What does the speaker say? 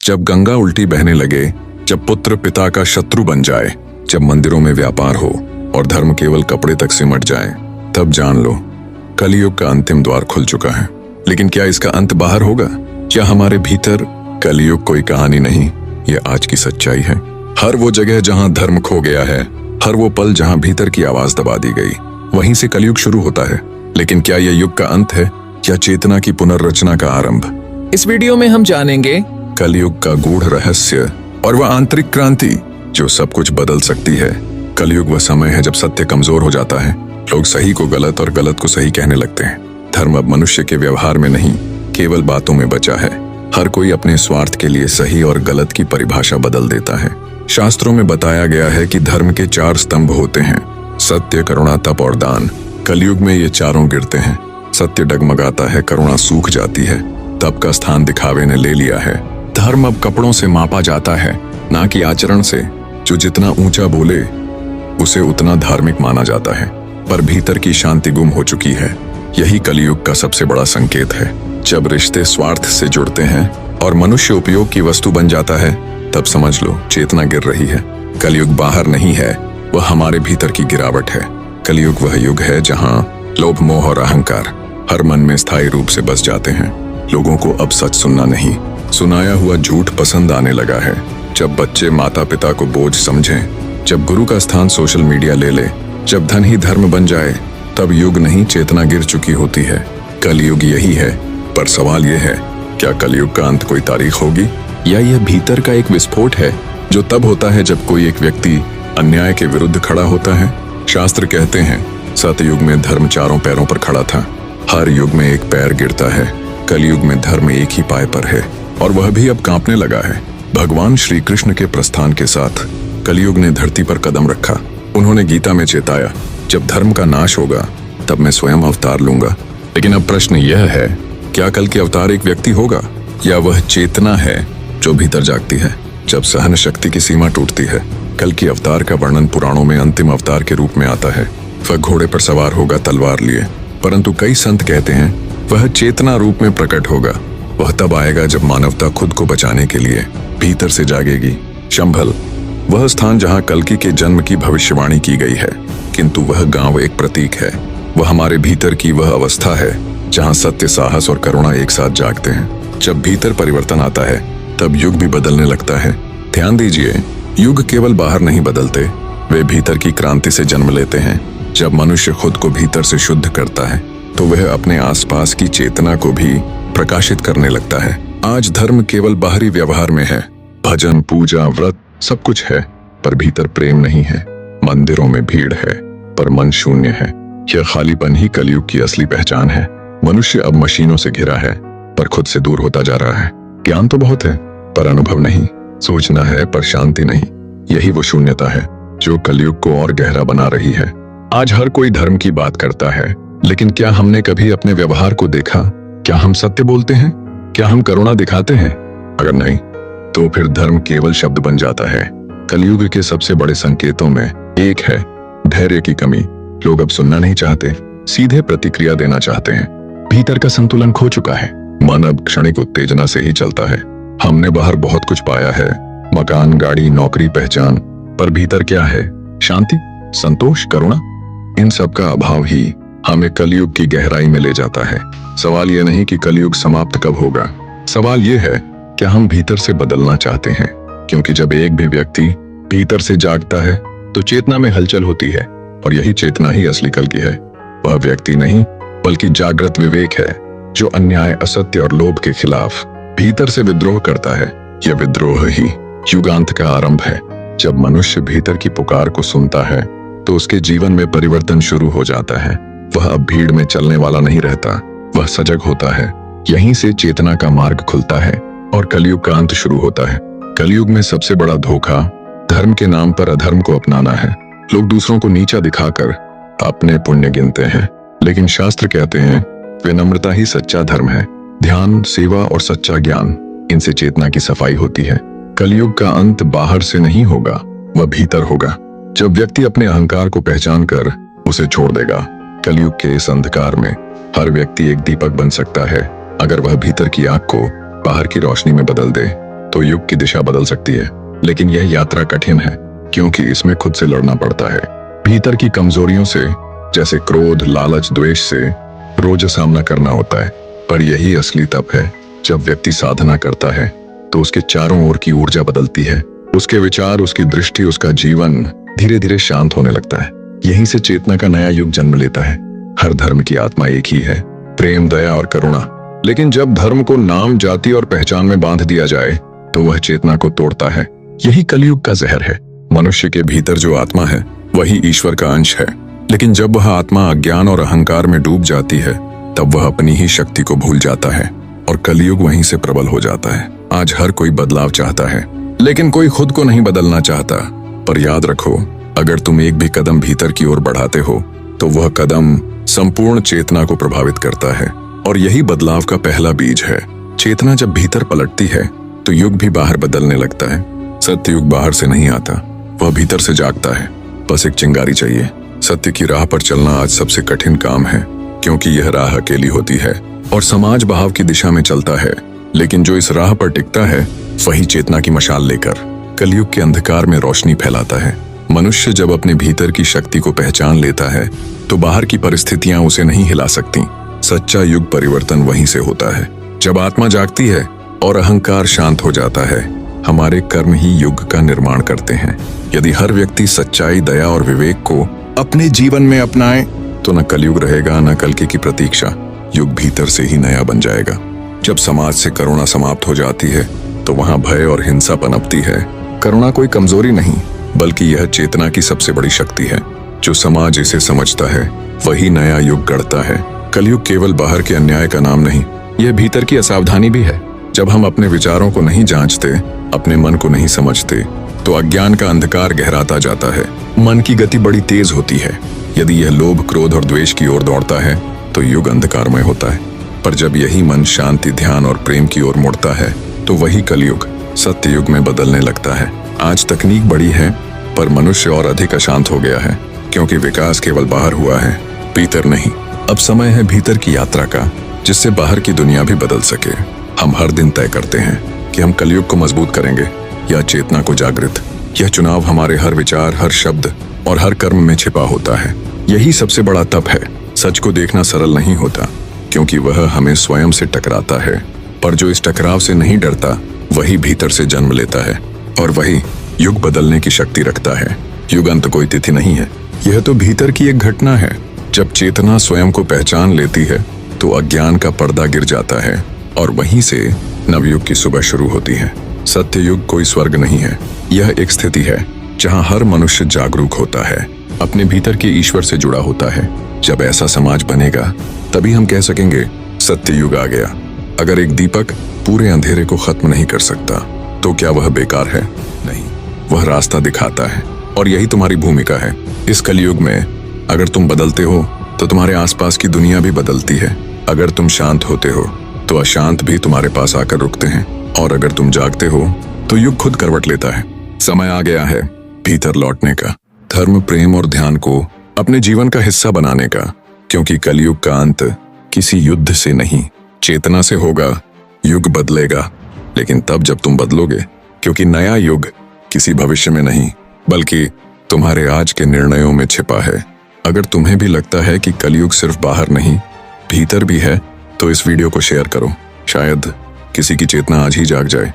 जब गंगा उल्टी बहने लगे, जब पुत्र पिता का शत्रु बन जाए, जब मंदिरों में व्यापार हो और धर्म केवल कपड़े तक सिमट जाए, तब जान लो कलयुग का अंतिम द्वार खुल चुका है। लेकिन क्या इसका अंत बाहर होगा? क्या हमारे भीतर? कलयुग कोई कहानी नहीं, ये आज की सच्चाई है। हर वो जगह जहां धर्म खो गया है, हर वो पल जहां भीतर की आवाज दबा दी गई, वहीं से कलयुग शुरू होता है। लेकिन क्या यह युग का अंत है या चेतना की पुनर्रचना का आरंभ? इस वीडियो में हम जानेंगे कलयुग का गूढ़ रहस्य और वह आंतरिक क्रांति जो सब कुछ बदल सकती है। कलयुग वह समय है जब सत्य कमजोर हो जाता है, लोग सही को गलत और गलत को सही कहने लगते हैं। धर्म अब मनुष्य के व्यवहार में नहीं, केवल बातों में बचा है। हर कोई अपने स्वार्थ के लिए सही और गलत की परिभाषा बदल देता है। शास्त्रों में बताया गया है कि धर्म के 4 स्तंभ होते हैं: सत्य, करुणा, तप और दान। कलयुग में ये चारों गिरते हैं। सत्य डगमगाता है, करुणा सूख जाती है, तप का स्थान दिखावे ने ले लिया है। धर्म अब कपड़ों से मापा जाता है, ना कि आचरण से। जो जितना ऊंचा बोले उसे उतना धार्मिक माना जाता है, पर भीतर की शांति गुम हो चुकी है। यही कलयुग का सबसे बड़ा संकेत है। जब रिश्ते स्वार्थ से जुड़ते हैं और मनुष्य उपयोग की वस्तु बन जाता है, तब समझ लो चेतना गिर रही है। कलयुग बाहर नहीं है, वह हमारे भीतर की गिरावट है। कलयुग वह युग है जहां लोभ, मोह और अहंकार हर मन में स्थायी रूप से बस जाते हैं। लोगों को अब सच सुनना नहीं, सुनाया हुआ झूठ पसंद आने लगा है। जब बच्चे माता पिता को बोझ समझें, जब गुरु का स्थान सोशल मीडिया ले ले, जब धन ही धर्म बन जाए, तब युग नहीं चेतना गिर चुकी होती है। कलयुग यही है, पर सवाल यह है, क्या कलयुग का अंत कोई तारीख होगी या यह भीतर का एक विस्फोट है जो तब होता है जब कोई एक व्यक्ति अन्याय के विरुद्ध खड़ा होता है? शास्त्र कहते हैं सतयुग में धर्म 4 पैरों पर खड़ा था। हर युग में एक पैर गिरता है। कलयुग में धर्म एक ही पाय पर है और वह भी अब कांपने लगा है। भगवान श्री कृष्ण के प्रस्थान के साथ कलयुग ने धरती पर कदम रखा। उन्होंने गीता में चेताया, जब धर्म का नाश होगा तब मैं स्वयं अवतार लूंगा। लेकिन अब प्रश्न यह है, क्या कल के अवतार एक व्यक्ति होगा या वह चेतना है जो भीतर जागती है? जब सहन शक्ति की सीमा टूटती है, कल की अवतार का वर्णन पुराणों में अंतिम अवतार के रूप में आता है। वह घोड़े पर सवार होगा तलवार लिए, परंतु कई संत कहते हैं वह चेतना रूप में प्रकट होगा। वह तब आएगा जब मानवता खुद को बचाने के लिए भीतर से जागेगी। शंभल वह स्थान जहां कल्कि के जन्म की भविष्यवाणी की गई है, किंतु वह गांव एक प्रतीक है। वह हमारे भीतर की वह अवस्था है जहां सत्य, साहस और करुणा एक साथ जागते हैं। जब भीतर परिवर्तन आता है तब युग भी बदलने लगता है। ध्यान दीजिए, युग केवल बाहर नहीं बदलते, वे भीतर की क्रांति से जन्म लेते हैं। जब मनुष्य खुद को भीतर से शुद्ध करता है तो वह अपने आसपास की चेतना को भी प्रकाशित करने लगता है। आज धर्म केवल बाहरी व्यवहार में है। भजन, पूजा, व्रत सब कुछ है, पर भीतर प्रेम नहीं है। मंदिरों में भीड़ है, पर मन शून्य है। यह खालीपन ही कलयुग की असली पहचान है। मनुष्य अब मशीनों से घिरा है, पर खुद से दूर होता जा रहा है। ज्ञान तो बहुत है, पर अनुभव नहीं। सोचना है, पर शांति नहीं। यही वो शून्यता है जो कलयुग को और गहरा बना रही है। आज हर कोई धर्म की बात करता है, लेकिन क्या हमने कभी अपने व्यवहार को देखा? क्या हम सत्य बोलते हैं? क्या हम करुणा दिखाते हैं? अगर नहीं, तो फिर धर्म केवल शब्द बन जाता है। कलयुग के सबसे बड़े संकेतों में एक है धैर्य की कमी। लोग अब सुनना नहीं चाहते, सीधे प्रतिक्रिया देना चाहते हैं। भीतर का संतुलन खो चुका है। मन अब क्षणिक उत्तेजना से ही चलता है। हमने बाहर बहुत कुछ पाया है, मकान, गाड़ी, नौकरी, पहचान, पर भीतर क्या है? शांति, संतोष, करुणा? इन सब का अभाव ही हमें कलयुग की गहराई में ले जाता है। सवाल यह नहीं कि कलयुग समाप्त कब होगा, सवाल यह है क्या हम भीतर से बदलना चाहते हैं? क्योंकि जब एक भी व्यक्ति भीतर से जागता है तो चेतना में हलचल होती है, और यही चेतना ही असली कल की है। वह व्यक्ति नहीं, बल्कि जागृत विवेक है जो अन्याय, असत्य और लोभ के खिलाफ भीतर से विद्रोह करता है। यह विद्रोह ही युगांत का आरंभ है। जब मनुष्य भीतर की पुकार को सुनता है तो उसके जीवन में परिवर्तन शुरू हो जाता है। वह अब भीड़ में चलने वाला नहीं रहता, वह सजग होता है। यहीं से चेतना का मार्ग खुलता है और कलयुग का अंत शुरू होता है। कलयुग में सबसे बड़ा धोखा धर्म के नाम पर अधर्म को अपनाना है। लोग दूसरों को नीचा दिखाकर अपने पुण्य गिनते हैं, लेकिन शास्त्र कहते हैं विनम्रता ही सच्चा धर्म है। ध्यान, सेवा और सच्चा ज्ञान, इनसे चेतना की सफाई होती है। कलयुग का अंत बाहर से नहीं होगा, वह भीतर होगा। जब व्यक्ति अपने अहंकार को पहचान कर उसे छोड़ देगा। कलयुग के इस अंधकार में हर व्यक्ति एक दीपक बन सकता है, अगर वह भीतर की आग को बाहर की रोशनी में बदल दे। तो युग की दिशा बदल सकती है। लेकिन यह यात्रा कठिन है, क्योंकि इसमें खुद से लड़ना पड़ता है। भीतर की कमजोरियों से, जैसे क्रोध, लालच, द्वेष से रोज सामना करना होता है। पर यही असली तप है। जब व्यक्ति साधना करता है तो उसके चारों ओर की ऊर्जा बदलती है। उसके विचार, उसकी दृष्टि, उसका जीवन धीरे धीरे शांत होने लगता है। यहीं से चेतना का नया युग जन्म लेता है। हर धर्म की आत्मा एक ही है, प्रेम, दया और करुणा। लेकिन जब धर्म को नाम, जाति और पहचान में बांध दिया जाए तो वह चेतना को तोड़ता है। यही कलयुग का जहर है। मनुष्य के भीतर जो आत्मा है वही ईश्वर का अंश है। लेकिन जब वह आत्मा अज्ञान और अहंकार में डूब जाती है तब वह अपनी ही शक्ति को भूल जाता है और कलयुग वहीं से प्रबल हो जाता है। आज हर कोई बदलाव चाहता है, लेकिन कोई खुद को नहीं बदलना चाहता। पर याद रखो, अगर तुम एक भी कदम भीतर की ओर बढ़ाते हो तो वह कदम संपूर्ण चेतना को प्रभावित करता है। और यही बदलाव का पहला बीज है। चेतना जब भीतर पलटती है तो युग भी बाहर बदलने लगता है। सत्य युग बाहर से नहीं आता, वह भीतर से जागता है। बस एक चिंगारी चाहिए। सत्य की राह पर चलना आज सबसे कठिन काम है, क्योंकि यह राह अकेली होती है और समाज बहाव की दिशा में चलता है। लेकिन जो इस राह पर टिकता है वही चेतना की मशाल लेकर कलयुग के अंधकार में रोशनी फैलाता है। मनुष्य जब अपने भीतर की शक्ति को पहचान लेता है तो बाहर की परिस्थितियां उसे नहीं हिला सकती। सच्चा युग परिवर्तन वहीं से होता है, जब आत्मा जागती है और अहंकार शांत हो जाता है। हमारे कर्म ही युग का निर्माण करते हैं। यदि हर व्यक्ति सच्चाई, दया और विवेक को अपने जीवन में अपनाए तो न कलयुग रहेगा, न कल्कि की प्रतीक्षा। युग भीतर से ही नया बन जाएगा। जब समाज से करुणा समाप्त हो जाती है तो वहां भय और हिंसा पनपती है। करुणा कोई कमजोरी नहीं, बल्कि यह चेतना की सबसे बड़ी शक्ति है। जो समाज इसे समझता है वही नया युग गढ़ता है। कलयुग केवल बाहर के अन्याय का नाम नहीं, यह भीतर की असावधानी भी है। जब हम अपने विचारों को नहीं जांचते, अपने मन को नहीं समझते, तो अज्ञान का अंधकार गहराता जाता है। मन की गति बड़ी तेज होती है। यदि यह लोभ, क्रोध और द्वेष की ओर दौड़ता है तो युग अंधकारमय होता है। पर जब यही मन शांति, ध्यान और प्रेम की ओर मुड़ता है तो वही कलयुग सत्य युग में बदलने लगता है। आज तकनीक बढ़ी है, पर मनुष्य और अधिक अशांत हो गया है, क्योंकि विकास केवल बाहर हुआ है, भीतर नहीं। अब समय है भीतर की यात्रा का, जिससे बाहर की दुनिया भी बदल सके। हम हर दिन तय करते हैं कि हम कलयुग को मजबूत करेंगे या चेतना को जागृत। यह चुनाव हमारे हर विचार, हर शब्द और हर कर्म में छिपा होता है। यही सबसे बड़ा तप है। सच को देखना सरल नहीं होता, क्योंकि वह हमें स्वयं से टकराता है। पर जो इस टकराव से नहीं डरता वही भीतर से जन्म लेता है, और वही युग बदलने की शक्ति रखता है। युग अंत कोई तिथि नहीं है, यह तो भीतर की एक घटना है। जब चेतना स्वयं को पहचान लेती है तो अज्ञान का पर्दा गिर जाता है और वहीं से नवयुग की सुबह शुरू होती है। सत्य युग कोई स्वर्ग नहीं है, यह एक स्थिति है जहां हर मनुष्य जागरूक होता है, अपने भीतर के ईश्वर से जुड़ा होता है। जब ऐसा समाज बनेगा तभी हम कह सकेंगे सत्य युग आ गया। अगर एक दीपक पूरे अंधेरे को खत्म नहीं कर सकता तो क्या वह बेकार है? नहीं, वह रास्ता दिखाता है, और यही तुम्हारी भूमिका है। इस कलयुग में अगर तुम बदलते हो तो तुम्हारे आसपास की दुनिया भी बदलती है। अगर तुम शांत होते हो तो अशांत भी तुम्हारे पास आकर रुकते हैं, और अगर तुम जागते हो तो युग खुद करवट लेता है। समय आ गया है भीतर लौटने का, धर्म, प्रेम और ध्यान को अपने जीवन का हिस्सा बनाने का, क्योंकि कलयुग का अंत किसी युद्ध से नहीं, चेतना से होगा। युग बदलेगा, लेकिन तब जब तुम बदलोगे, क्योंकि नया युग किसी भविष्य में नहीं बल्कि तुम्हारे आज के निर्णयों में छिपा है। अगर तुम्हें भी लगता है कि कलयुग सिर्फ बाहर नहीं, भीतर भी है, तो इस वीडियो को शेयर करो। शायद किसी की चेतना आज ही जाग जाए।